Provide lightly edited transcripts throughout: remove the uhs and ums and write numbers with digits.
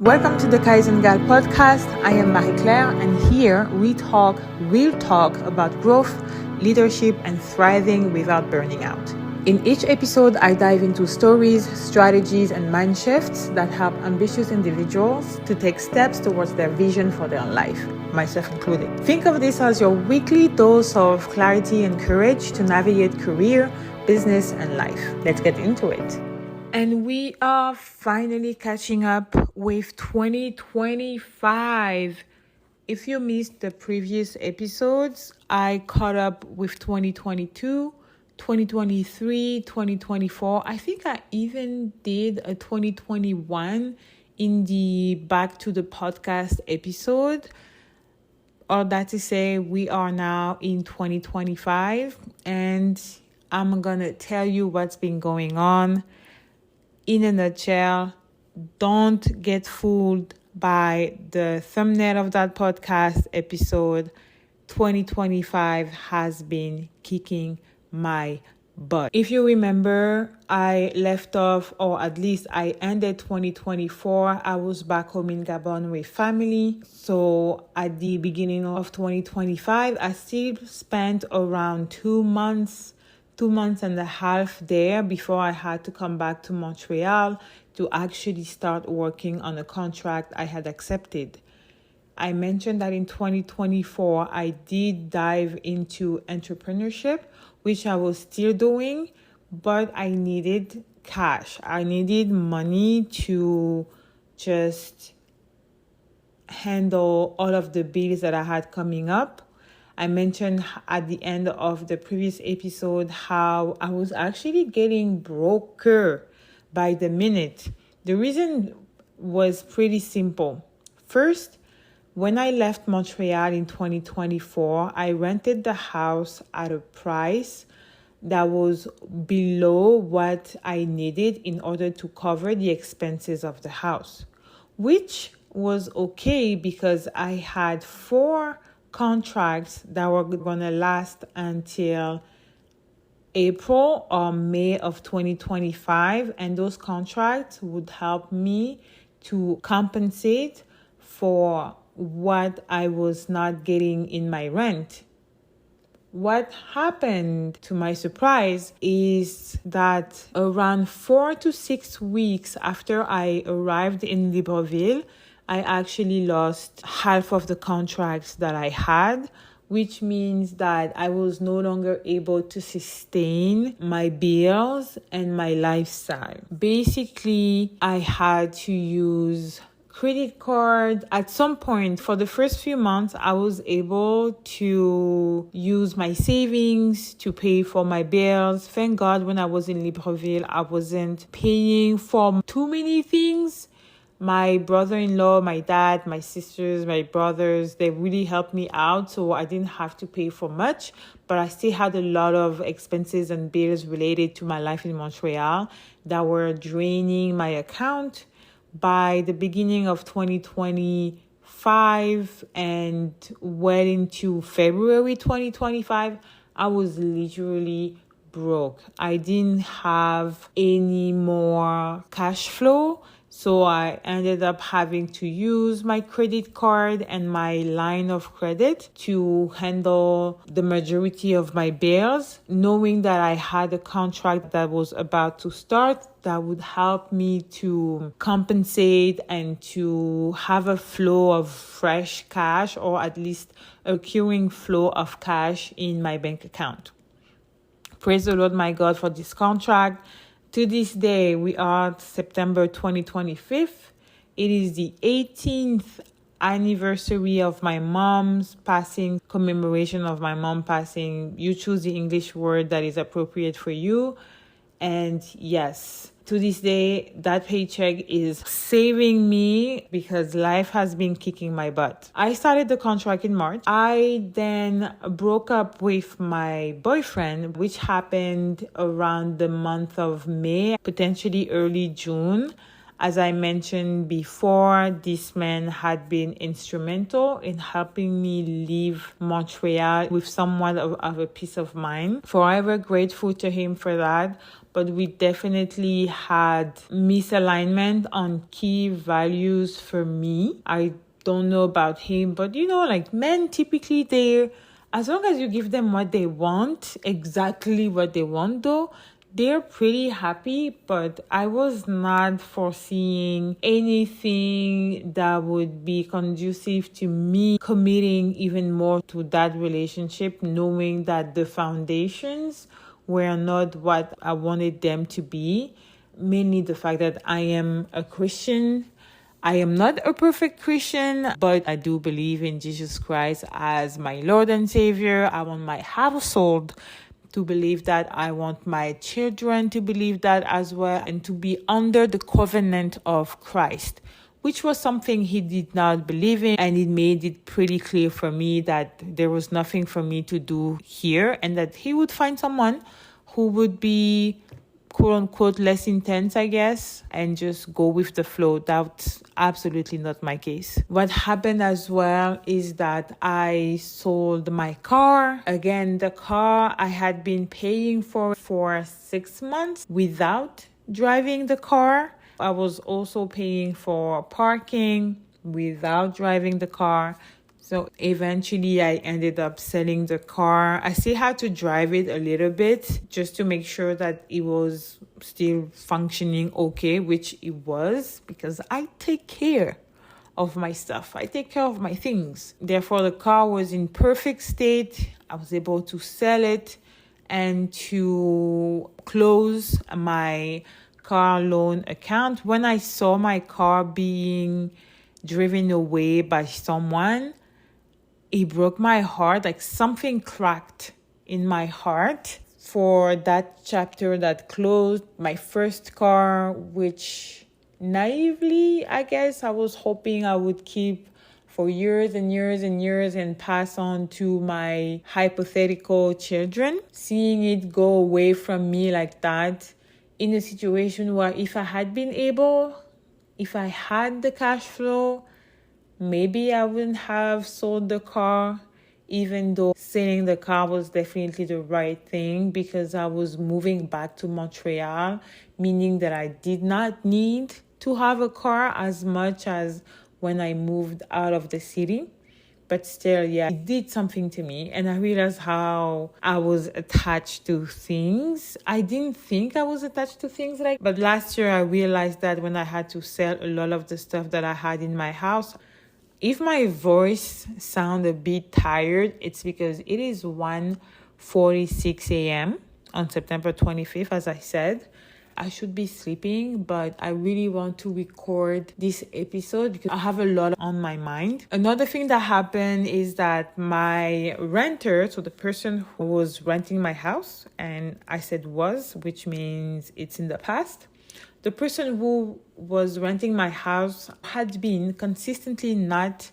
Welcome to the Kaizen Gal Podcast. I am Marie-Claire, and here we talk real talk about growth, leadership, and thriving without burning out. In each episode, I dive into stories, strategies, and mind shifts that help ambitious individuals to take steps towards their vision for their life, myself included. Think of this as your weekly dose of clarity and courage to navigate career, business, and life. Let's get into it. And we are finally catching up with 2025. If you missed the previous episodes, I caught up with 2022, 2023, 2024. I think I even did a 2021 in the Back to the Podcast episode. All that to say, we are now in 2025, and I'm going to tell you what's been going on. In a nutshell, don't get fooled by the thumbnail of that podcast episode. 2025 has been kicking my butt. If you remember, I left off, or at least I ended 2024. I was back home in Gabon with family. So at the beginning of 2025, I still spent around 2 months and a half there before I had to come back to Montreal to actually start working on a contract I had accepted. I mentioned that in 2024, I did dive into entrepreneurship, which I was still doing, but I needed cash. I needed money to just handle all of the bills that I had coming up. I mentioned at the end of the previous episode how I was actually getting broker by the minute. The reason was pretty simple. First, when I left Montreal in 2024, I rented the house at a price that was below what I needed in order to cover the expenses of the house, which was okay because I had 4 contracts that were going to last until April or May of 2025, and those contracts would help me to compensate for what I was not getting in my rent. What happened, to my surprise, is that around 4 to 6 weeks after I arrived in Libreville, I actually lost half of the contracts that I had, which means that I was no longer able to sustain my bills and my lifestyle. Basically, I had to use credit card. At some point, for the first few months, I was able to use my savings to pay for my bills. Thank God when I was in Libreville, I wasn't paying for too many things. My brother-in-law, my dad, my sisters, my brothers, they really helped me out. So I didn't have to pay for much, but I still had a lot of expenses and bills related to my life in Montreal that were draining my account. By the beginning of 2025 and well into February 2025, I was literally broke. I didn't have any more cash flow. So I ended up having to use my credit card and my line of credit to handle the majority of my bills, knowing that I had a contract that was about to start that would help me to compensate and to have a flow of fresh cash, or at least a recurring flow of cash in my bank account. Praise the Lord, my God, for this contract. To this day, we are September 2025. It is the 18th anniversary of my mom's passing, commemoration of my mom passing. You choose the English word that is appropriate for you. And yes, to this day, that paycheck is saving me because life has been kicking my butt. I started the contract in March. I then broke up with my boyfriend, which happened around the month of May, potentially early June. As I mentioned before, this man had been instrumental in helping me leave Montreal with somewhat of a peace of mind. Forever grateful to him for that. but we definitely had misalignment on key values for me. I don't know about him, but like men typically, as long as you give them what they want, exactly what they want though, they're pretty happy. But I was not foreseeing anything that would be conducive to me committing even more to that relationship, knowing that the foundations were not what I wanted them to be. Mainly the fact that I am a Christian. I am not a perfect Christian, but I do believe in Jesus Christ as my Lord and Savior. I want my household to believe that. I want my children to believe that as well, and to be under the covenant of Christ, which was something he did not believe in. And it made it pretty clear for me that there was nothing for me to do here, and that he would find someone who would be quote unquote less intense, I guess, and just go with the flow. That's absolutely not my case. What happened as well is that I sold my car. Again, the car I had been paying for 6 months without driving the car. I was also paying for parking without driving the car. So eventually I ended up selling the car. I still had to drive it a little bit just to make sure that it was still functioning okay, which it was, because I take care of my stuff. I take care of my things. Therefore, the car was in perfect state. I was able to sell it and to close my car loan account. When I saw my car being driven away by someone, it broke my heart. Like something cracked in my heart for that chapter that closed. My first car, which naively, I guess, I was hoping I would keep for years and years and years and pass on to my hypothetical children. Seeing it go away from me like that, in a situation where if I had the cash flow, maybe I wouldn't have sold the car, even though selling the car was definitely the right thing, because I was moving back to Montreal, meaning that I did not need to have a car as much as when I moved out of the city. But still, yeah, it did something to me. And I realized how I was attached to things. I didn't think I was attached to things but last year I realized that when I had to sell a lot of the stuff that I had in my house. If my voice sounds a bit tired, it's because it is 1:46 a.m. on September 25th, as I said. I should be sleeping, but I really want to record this episode because I have a lot on my mind. Another thing that happened is that my renter, so the person who was renting my house, and I said was, which means it's in the past. The person who was renting my house had been consistently not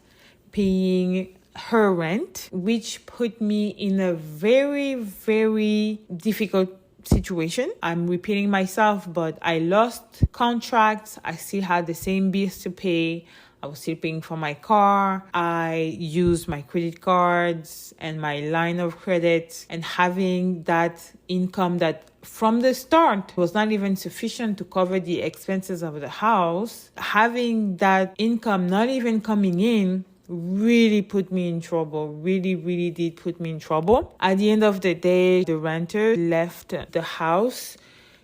paying her rent, which put me in a very, very difficult situation. I'm repeating myself, but I lost contracts. I still had the same bills to pay. I was still paying for my car. I used my credit cards and my line of credit, and having that income that from the start was not even sufficient to cover the expenses of the house. Having that income not even coming in really put me in trouble. Really, really did put me in trouble. At the end of the day, the renter left the house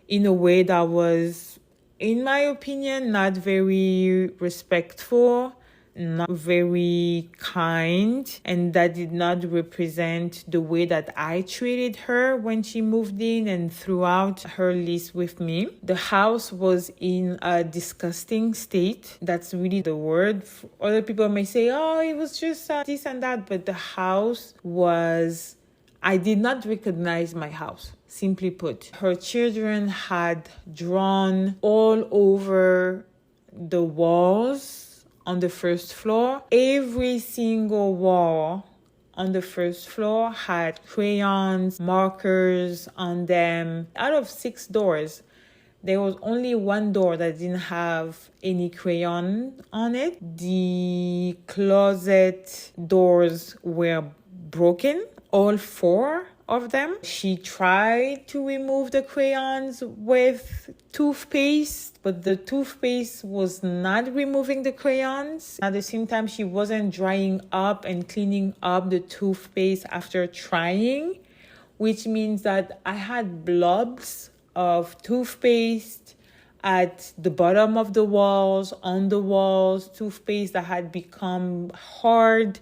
in a way that was, in my opinion, not very respectful, not very kind, and that did not represent the way that I treated her when she moved in and throughout her lease with me. The house was in a disgusting state. That's really the word. Other people may say, oh, it was just this and that, but the house was... I did not recognize my house. Simply put, her children had drawn all over the walls on the first floor. Every single wall on the first floor had crayons, markers on them. Out of 6 doors, there was only 1 door that didn't have any crayon on it. The closet doors were broken. All 4 of them. She tried to remove the crayons with toothpaste, but the toothpaste was not removing the crayons. At the same time, she wasn't drying up and cleaning up the toothpaste after trying, which means that I had blobs of toothpaste at the bottom of the walls, on the walls, toothpaste that had become hard.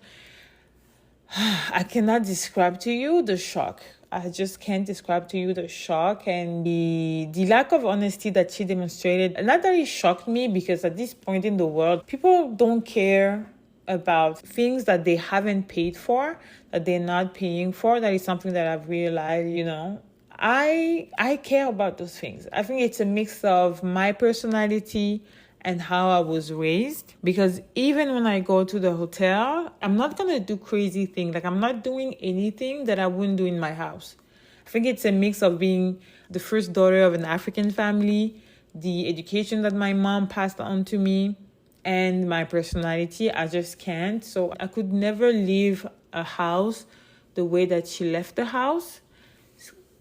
I cannot describe to you the shock. I just can't describe to you the shock and the lack of honesty that she demonstrated. Not that it shocked me, because at this point in the world, people don't care about things that they haven't paid for, that they're not paying for. That is something that I've realized, I care about those things. I think it's a mix of my personality and how I was raised. Because even when I go to the hotel, I'm not going to do crazy things. Like, I'm not doing anything that I wouldn't do in my house. I think it's a mix of being the first daughter of an African family, the education that my mom passed on to me, and my personality. I just can't. So I could never leave a house the way that she left the house.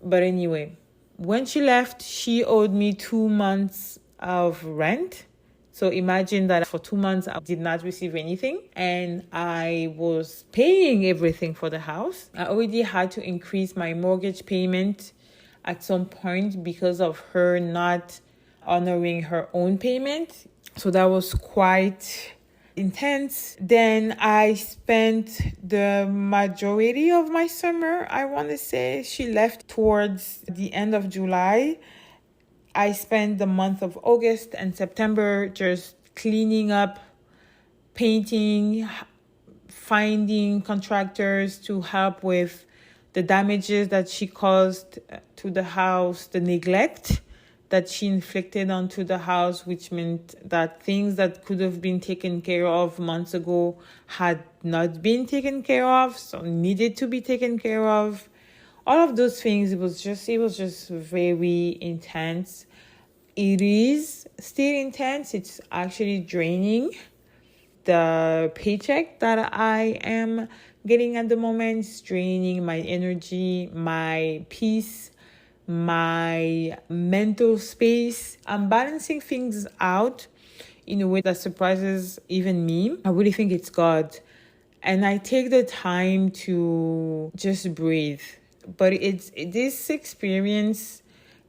But anyway, when she left, she owed me 2 months of rent. So imagine that for 2 months, I did not receive anything, and I was paying everything for the house. I already had to increase my mortgage payment at some point because of her not honoring her own payment. So that was quite intense. Then I spent the majority of my summer, I want to say. She left towards the end of July. I spent the month of August and September just cleaning up, painting, finding contractors to help with the damages that she caused to the house, the neglect that she inflicted onto the house, which meant that things that could have been taken care of months ago had not been taken care of, so needed to be taken care of. All of those things, it was just very intense. It is still intense. It's actually draining. The paycheck that I am getting at the moment is draining my energy, my peace, my mental space. I'm balancing things out in a way that surprises even me. I really think it's God. And I take the time to just breathe. But this experience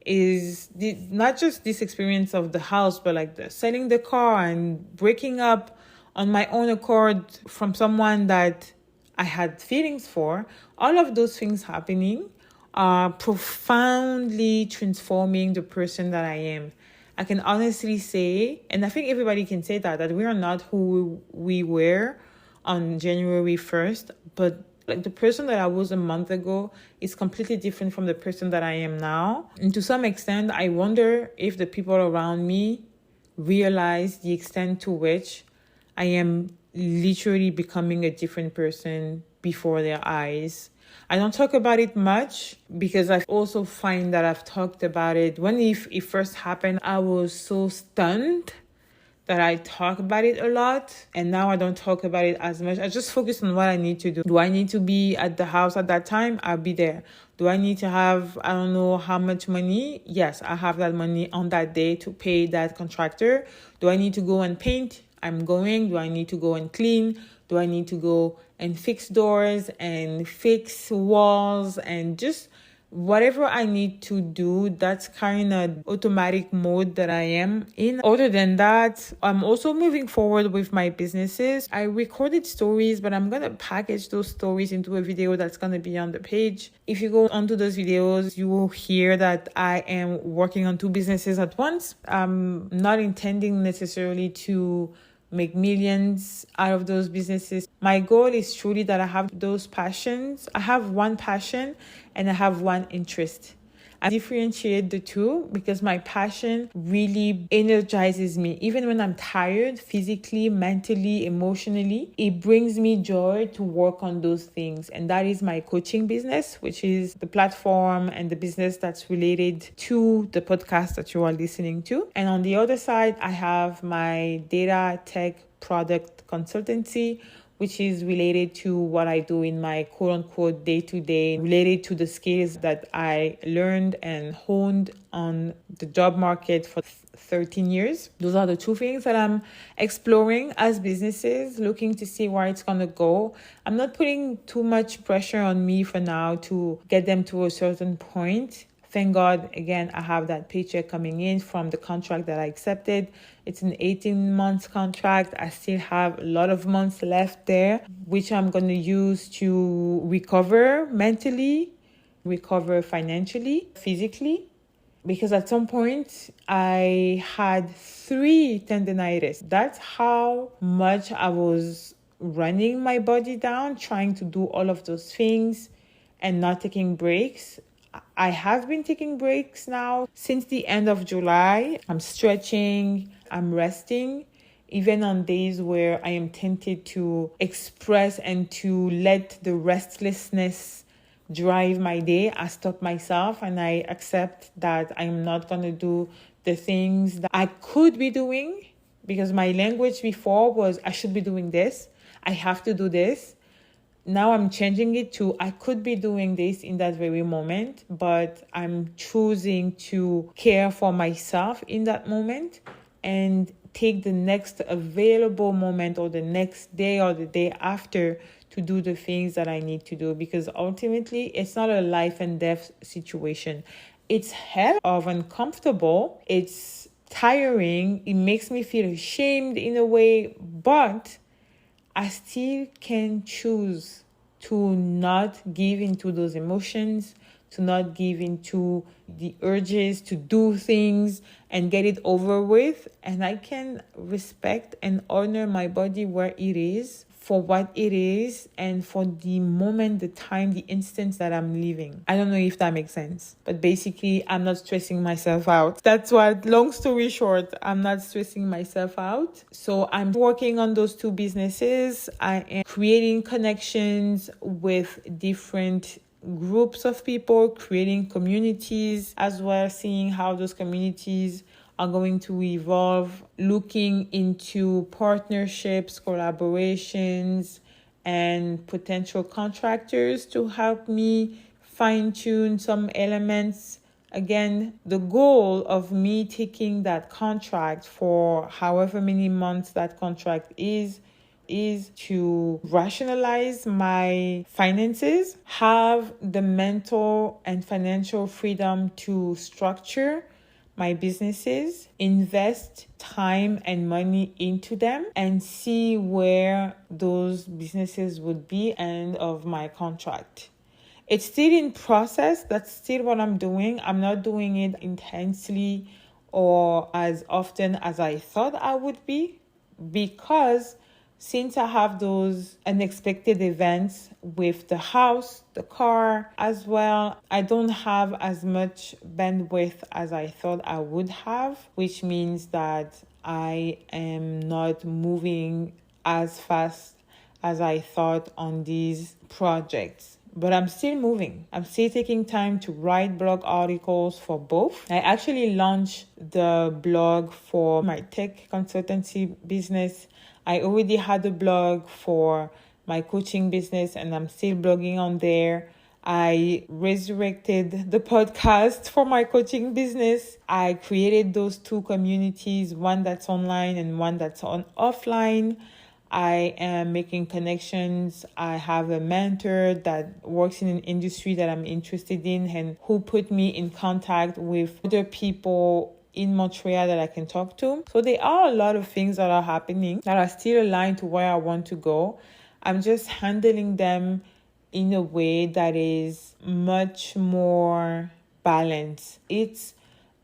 is not just this experience of the house, but like selling the car and breaking up on my own accord from someone that I had feelings for. All of those things happening are profoundly transforming the person that I am. I can honestly say, and I think everybody can say that we are not who we were on January 1st, but like the person that I was a month ago is completely different from the person that I am now. And to some extent, I wonder if the people around me realize the extent to which I am literally becoming a different person before their eyes. I don't talk about it much because I also find that I've talked about it. When it first happened, I was so stunned that I talk about it a lot. And now I don't talk about it as much. I just focus on what I need to do. Do I need to be at the house at that time? I'll be there. Do I need to have, I don't know how much money? Yes, I have that money on that day to pay that contractor. Do I need to go and paint? I'm going. Do I need to go and clean? Do I need to go and fix doors and fix walls and just whatever I need to do? That's kind of automatic mode that I am in. Other than that, I'm also moving forward with my businesses. I recorded stories, but I'm going to package those stories into a video that's going to be on the page. If you go onto those videos, you will hear that I am working on 2 businesses at once. I'm not intending necessarily to make millions out of those businesses. My goal is truly that I have those passions. I have one passion and I have one interest. I differentiate the two because my passion really energizes me. Even when I'm tired, physically, mentally, emotionally, it brings me joy to work on those things. And that is my coaching business, which is the platform and the business that's related to the podcast that you are listening to. And on the other side, I have my data tech product consultancy, which is related to what I do in my quote-unquote day-to-day, related to the skills that I learned and honed on the job market for 13 years. Those are the two things that I'm exploring as businesses, looking to see where it's going to go. I'm not putting too much pressure on me for now to get them to a certain point. Thank God, again, I have that paycheck coming in from the contract that I accepted. It's an 18-month contract. I still have a lot of months left there, which I'm going to use to recover mentally, recover financially, physically. Because at some point, I had 3 tendinitis. That's how much I was running my body down, trying to do all of those things and not taking breaks. I have been taking breaks now since the end of July. I'm stretching, I'm resting, even on days where I am tempted to express and to let the restlessness drive my day. I stop myself and I accept that I'm not going to do the things that I could be doing, because my language before was I should be doing this, I have to do this. Now I'm changing it to I could be doing this in that very moment, but I'm choosing to care for myself in that moment and take the next available moment or the next day or the day after to do the things that I need to do, because ultimately it's not a life and death situation. It's hell of uncomfortable. It's tiring. It makes me feel ashamed in a way, but I still can choose to not give into those emotions, to not give into the urges to do things and get it over with. And I can respect and honor my body where it is, for what it is, and for the moment, the time, the instance that I'm living. I don't know if that makes sense, but basically I'm not stressing myself out. That's what, long story short, I'm not stressing myself out. So I'm working on those 2 businesses. I am creating connections with different groups of people, creating communities as well, seeing how those communities are going to evolve, looking into partnerships, collaborations, and potential contractors to help me fine-tune some elements. Again, the goal of me taking that contract for however many months that contract is to rationalize my finances, have the mental and financial freedom to structure my businesses, invest time and money into them, and see where those businesses would be end of my contract. It's still in process. That's still what I'm doing. I'm not doing it intensely or as often as I thought I would be, because since I have those unexpected events with the house, the car as well, I don't have as much bandwidth as I thought I would have, which means that I am not moving as fast as I thought on these projects. But I'm still moving. I'm still taking time to write blog articles for both. I actually launched the blog for my tech consultancy business. I already had a blog for my coaching business and I'm still blogging on there. I resurrected the podcast for my coaching business. I created those 2 communities, one that's online and one that's offline. I am making connections. I have a mentor that works in an industry that I'm interested in and who put me in contact with other people in Montreal that I can talk to. So there are a lot of things that are happening that are still aligned to where I want to go. I'm just handling them in a way that is much more balanced. It's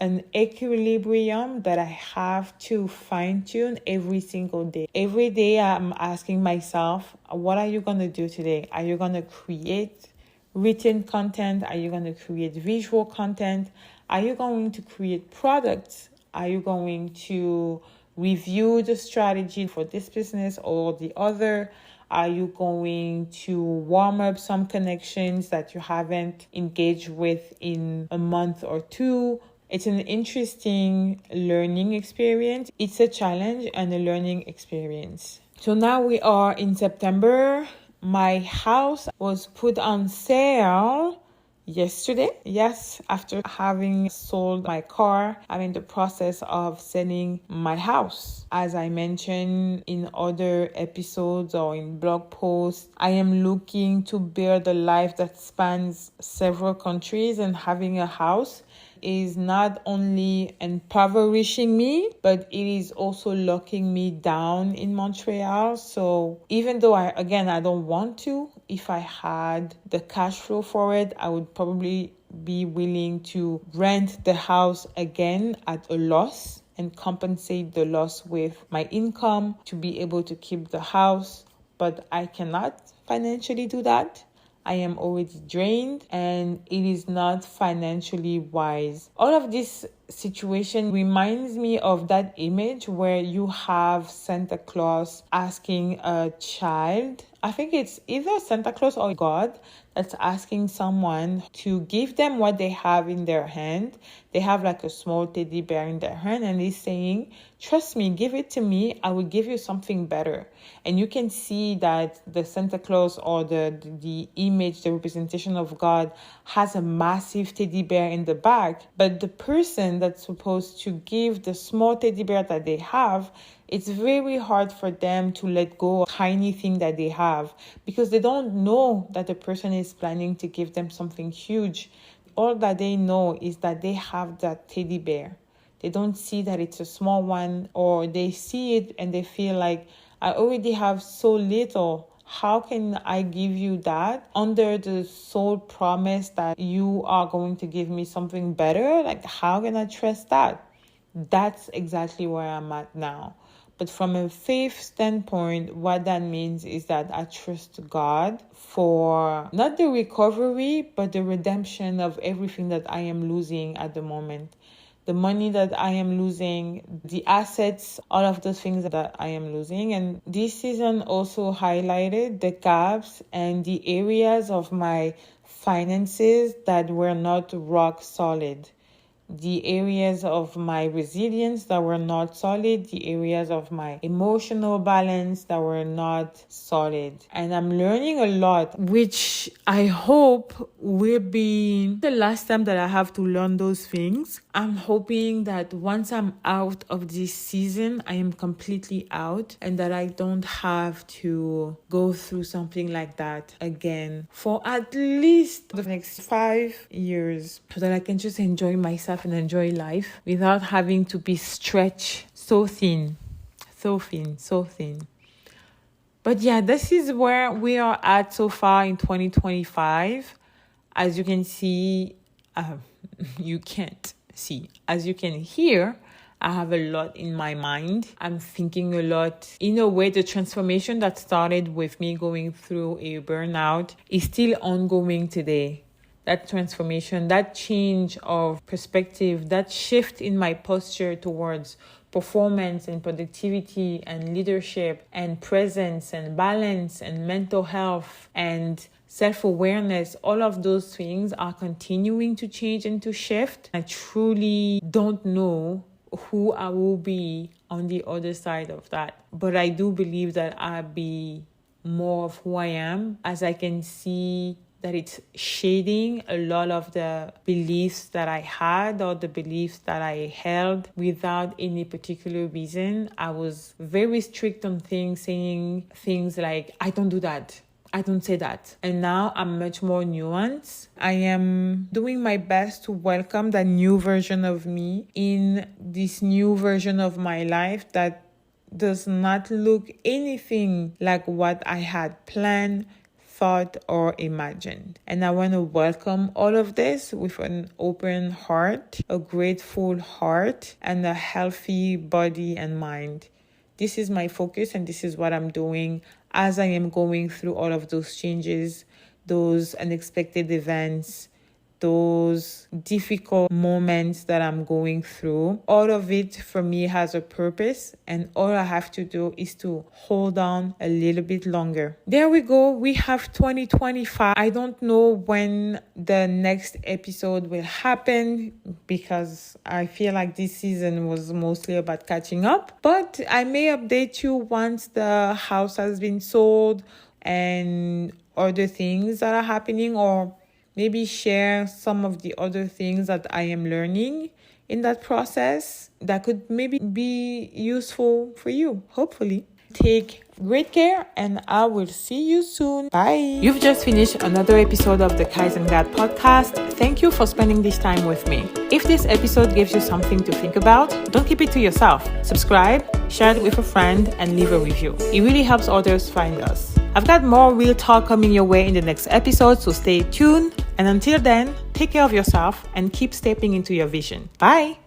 an equilibrium that I have to fine-tune every single day. Every day I'm asking myself, what are you going to do today? Are you going to create written content? Are you going to create visual content? Are you going to create products? Are you going to review the strategy for this business or the other? Are you going to warm up some connections that you haven't engaged with in a month or 2? It's an interesting learning experience. It's a challenge and a learning experience. So now we are in September. My house was put on sale yesterday. Yes, after having sold my car, I'm in the process of selling my house. As I mentioned in other episodes or in blog posts, I am looking to build a life that spans several countries, and having a house is not only impoverishing me, but it is also locking me down in Montreal. So even though I don't want to, if I had the cash flow for it, I would probably be willing to rent the house again at a loss and compensate the loss with my income to be able to keep the house. But I cannot financially do that. I am already drained and it is not financially wise. All of this situation reminds me of that image where you have Santa Claus asking a child, I think it's either Santa Claus or God, that's asking someone to give them what they have in their hand. They have like a small teddy bear in their hand and he's saying, trust me, give it to me. I will give you something better. And you can see that the Santa Claus or the image, the representation of God has a massive teddy bear in the back. But the person that's supposed to give the small teddy bear that they have, it's very hard for them to let go of tiny thing that they have because they don't know that the person is planning to give them something huge. All that they know is that they have that teddy bear. They don't see that it's a small one, or they see it and they feel like, I already have so little. How can I give you that under the sole promise that you are going to give me something better? Like, how can I trust that? That's exactly where I'm at now. But from a faith standpoint, what that means is that I trust God for not the recovery, but the redemption of everything that I am losing at the moment. The money that I am losing, the assets, all of those things that I am losing. And this season also highlighted the gaps and the areas of my finances that were not rock solid. The areas of my resilience that were not solid, the areas of my emotional balance that were not solid. And I'm learning a lot, which I hope will be the last time that I have to learn those things. I'm hoping that once I'm out of this season, I am completely out and that I don't have to go through something like that again for at least the next 5 years, so that I can just enjoy myself and enjoy life without having to be stretched so thin. But yeah, this is where we are at so far in 2025. As you can see, you can't see. As you can hear, I have a lot in my mind. I'm thinking a lot. In a way, the transformation that started with me going through a burnout is still ongoing today. That transformation, that change of perspective, that shift in my posture towards performance and productivity and leadership and presence and balance and mental health and self-awareness, all of those things are continuing to change and to shift. I truly don't know who I will be on the other side of that. But I do believe that I'll be more of who I am, as I can see that it's shading a lot of the beliefs that I had or the beliefs that I held without any particular reason. I was very strict on things, saying things like, I don't do that. I don't say that. And now I'm much more nuanced. I am doing my best to welcome that new version of me in this new version of my life that does not look anything like what I had planned, thought, or imagined. And I want to welcome all of this with an open heart, a grateful heart, and a healthy body and mind. This is my focus and this is what I'm doing as I am going through all of those changes, those unexpected events, those difficult moments that I'm going through. All of it for me has a purpose, and all I have to do is to hold on a little bit longer. There we go. We have 2025. I don't know when the next episode will happen because I feel like this season was mostly about catching up, but I may update you once the house has been sold and other things that are happening, or maybe share some of the other things that I am learning in that process that could maybe be useful for you, hopefully. Take great care, and I will see you soon. Bye. You've just finished another episode of the Kaizen Gal Podcast. Thank you for spending this time with me. If this episode gives you something to think about, don't keep it to yourself. Subscribe, share it with a friend, and leave a review. It really helps others find us. I've got more real talk coming your way in the next episode, so stay tuned. And until then, take care of yourself and keep stepping into your vision. Bye.